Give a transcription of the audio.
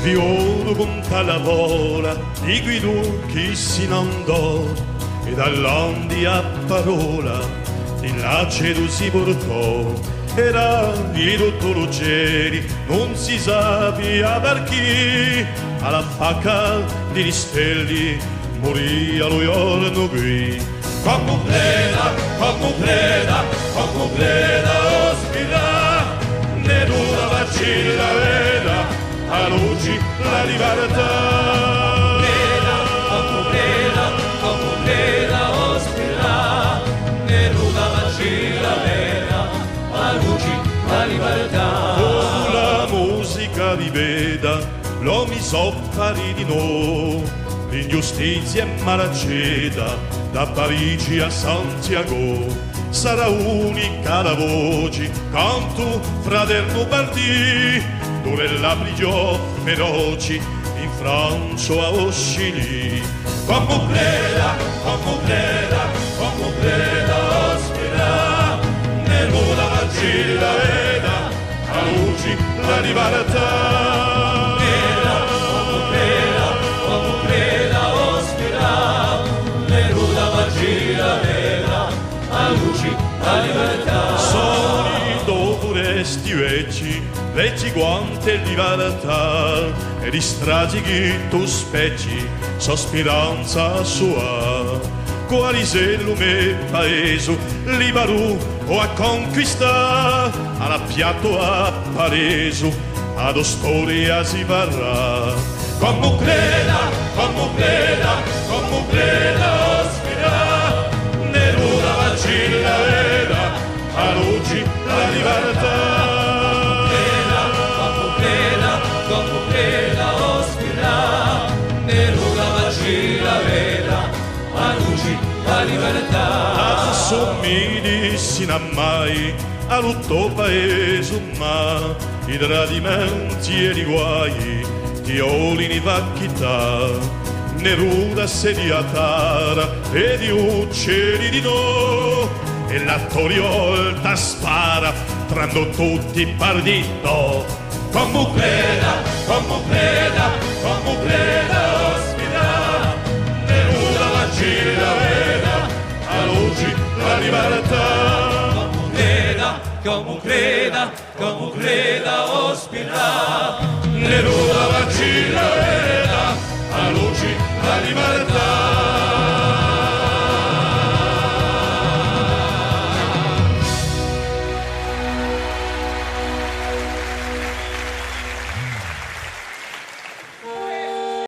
Violo con calavola di guido chi si inondò e dall'ondi a parola di l'acedo si portò. Era di tutto Ruggeri, non si sapeva per chi, alla facca di Ristelli morì allo giorno qui. Come plena, ospita, ne dura vacilla veda, a luci la libertà. Come plena, ospita, ne dura vacilla veda, a luci la libertà. Con la musica di veda, l'uomo soffari di noi, l'ingiustizia è malaceta, da Parigi a Santiago. Sarà unica la voce, canto fraterno partì, dove la brigio feroci, in Francia a oscilì. Come plena, ospita, nell'una vacilla veda, a luci la libertà. Soli dopo resti vecchi guanti e libertà, e di stragi che tu specchi, sospiranza sua. Quali se lume paese, libero o a conquistare, alla piatto appareso, ad storia si varrà. Come plena, ospita, nell'una vacilla veda, a luci la libertà. Come plena, ospita, nell'una vacilla veda, a luci la libertà. Assomigli sino mai a tutto paese, ma i tradimenti e i guai ti olini vacchità. Neruda sediatara e di uccelli di no, e la toriolta spara trando tutti i partito. Come plena, ospita, Neruda vacilla veda, a luci la libertà. Come plena, ospita,